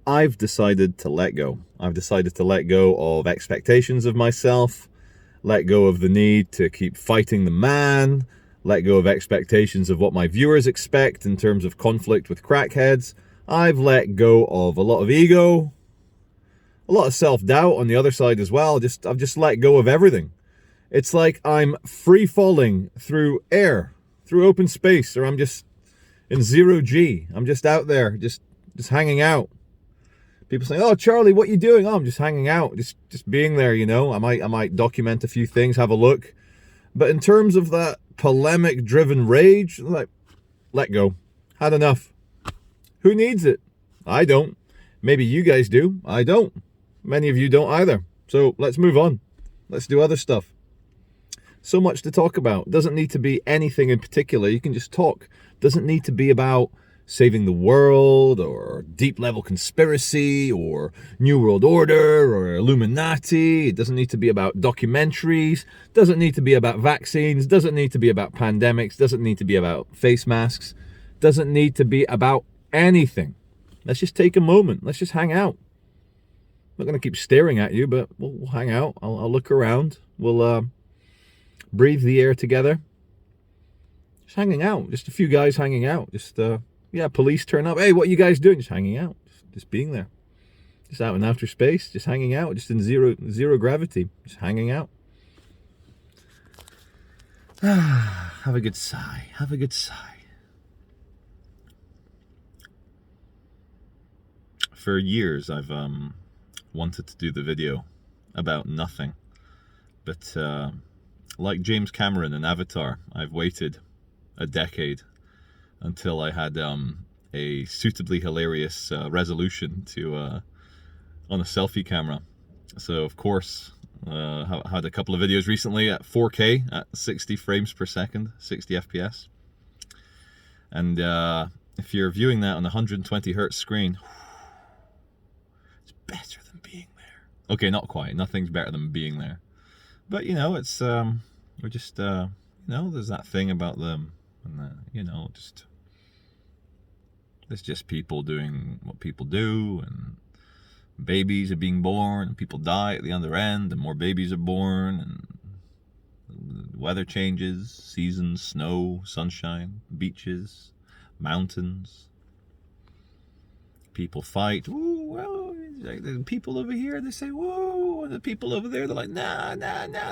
I've decided to let go. I've decided to let go of expectations of myself, let go of the need to keep fighting the man, let go of expectations of what my viewers expect in terms of conflict with crackheads. I've let go of a lot of ego, a lot of self-doubt on the other side as well. I've just let go of everything. It's like I'm free falling through air, through open space, or I'm just in zero G. I'm just out there, just hanging out. People say, "Oh, Charlie, what you doing?" "Oh, I'm just hanging out, just being there, you know. I might document a few things, have a look." But in terms of that polemic-driven rage, like, let go. Had enough. Who needs it? I don't. Maybe you guys do. I don't. Many of you don't either. So let's move on. Let's do other stuff. So much to talk about. Doesn't need to be anything in particular. You can just talk. Doesn't need to be about saving the world or deep level conspiracy or New World Order or Illuminati. It doesn't need to be about documentaries. Doesn't need to be about vaccines. Doesn't need to be about pandemics. Doesn't need to be about face masks. Doesn't need to be about anything. Let's just take a moment. Let's just hang out. I'm not going to keep staring at you, but we'll hang out. I'll look around. We'll breathe the air together. Just hanging out. Just a few guys hanging out. Just, yeah, police turn up. "Hey, what are you guys doing?" Just hanging out. Just being there. Just out in outer space. Just hanging out. Just in zero gravity. Just hanging out. Have a good sigh. Have a good sigh. For years, I've wanted to do the video about nothing. But like James Cameron in Avatar, I've waited a decade until I had a suitably hilarious resolution to on a selfie camera. So of course, I had a couple of videos recently at 4K at 60 frames per second, 60 FPS. And if you're viewing that on a 120 hertz screen, it's better than being there. Okay, not quite. Nothing's better than being there. But, you know, it's, we're just, you know, there's that thing about them, and, you know, it's just people doing what people do, and babies are being born, and people die at the other end, and more babies are born, and the weather changes, seasons, snow, sunshine, beaches, mountains. People fight. Ooh, well, the people over here, they say, whoa, and the people over there, they're like, nah.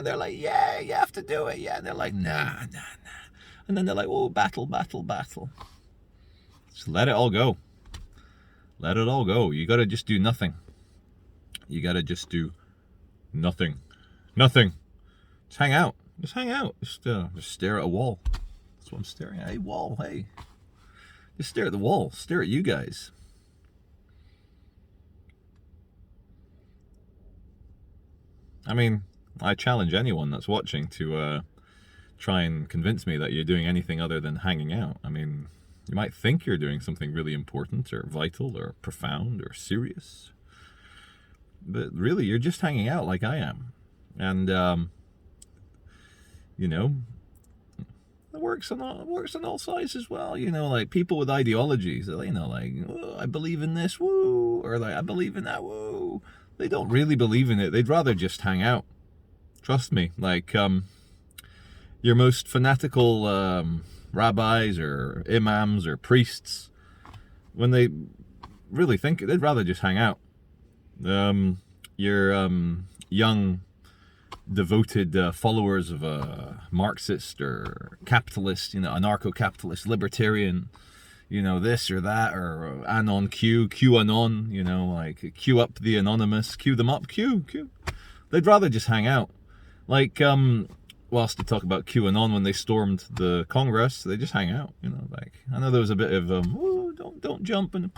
They're like, yeah, you have to do it, yeah. And they're like, nah. And then they're like, oh, battle. Just let it all go. Let it all go. You gotta just do nothing. You gotta just do nothing. Nothing. Just hang out. Just stare at a wall. That's what I'm staring at. Hey, wall, hey. Just stare at the wall. Stare at you guys. I mean, I challenge anyone that's watching to try and convince me that you're doing anything other than hanging out. I mean, you might think you're doing something really important or vital or profound or serious, but really you're just hanging out like I am. And, you know, it works on all sides as well. You know, like people with ideologies, you know, like, oh, I believe in this, woo, or like, I believe in that, woo. They don't really believe in it. They'd rather just hang out. Trust me. Like, your most fanatical rabbis or imams or priests, when they really think it, they'd rather just hang out. Your young, devoted followers of a Marxist or capitalist, you know, anarcho-capitalist, libertarian, you know, this or that, or Anon QAnon, you know, like Q up the anonymous, Q them up, Q. They'd rather just hang out. Like, whilst they talk about QAnon when they stormed the Congress, they just hang out, you know, like, I know there was a bit of, oh, don't jump, and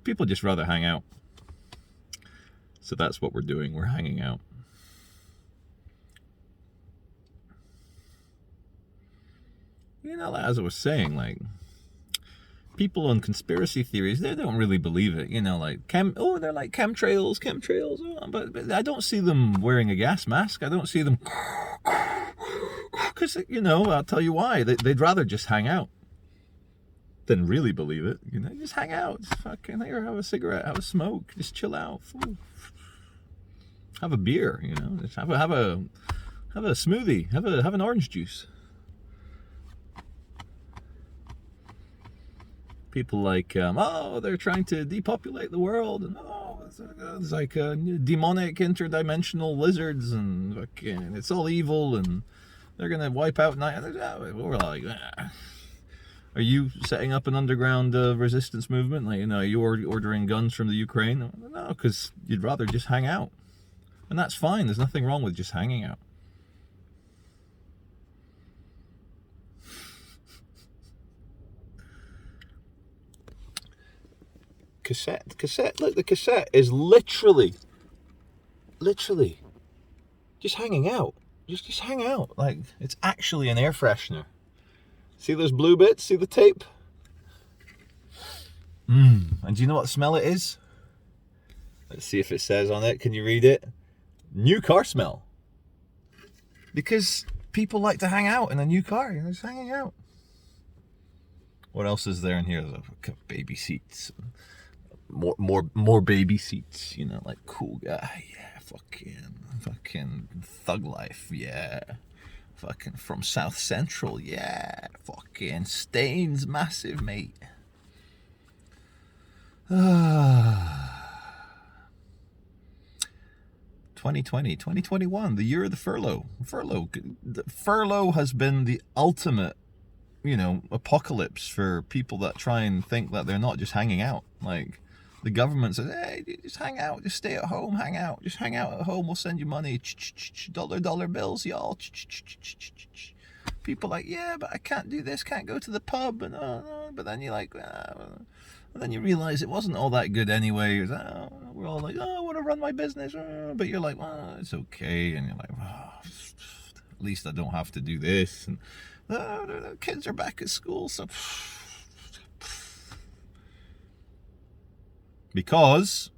people just rather hang out. So that's what we're doing, we're hanging out. You know, as I was saying, like, people on conspiracy theories, they don't really believe it. You know, like, they're like chemtrails. Oh, but I don't see them wearing a gas mask. I don't see them, because, you know, I'll tell you why. They'd rather just hang out. then really believe it. You know, just hang out, just fucking here, have a cigarette, have a smoke, just chill out, have a beer, you know, just have a smoothie, have an orange juice. People like, oh, they're trying to depopulate the world, and oh, it's like demonic interdimensional lizards, and fucking, it's all evil, and they're gonna wipe out night. We're like, are you setting up an underground resistance movement? Like, you know, are you ordering guns from the Ukraine? No, because you'd rather just hang out, and that's fine. There's nothing wrong with just hanging out. Cassette, look, the cassette is literally just hanging out. Just hang out. Like, it's actually an air freshener. See those blue bits? See the tape? And do you know what smell it is? Let's see if it says on it. Can you read it? New car smell. Because people like to hang out in a new car. They're just hanging out. What else is there in here? There's baby seats. More baby seats, you know, like cool guy, yeah, fucking thug life, yeah, fucking from South Central, yeah, fucking Staines massive, mate. 2020, 2021, the year of the furlough. Furlough has been the ultimate, you know, apocalypse for people that try and think that they're not just hanging out. Like, the government says, hey, just hang out, just stay at home, hang out, just hang out at home, we'll send you money, dollar bills, y'all. People like, yeah, but I can't do this, can't go to the pub, and but then you're like, and then you realize it wasn't all that good anyway. We're all like, I want to run my business, but you're like, well, it's okay, and you're like, at least I don't have to do this, and the kids are back at school, so... Because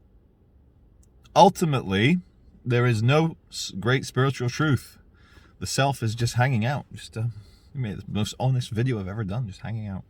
ultimately there is no great spiritual truth. The self is just hanging out. We made the most honest video I've ever done, just hanging out.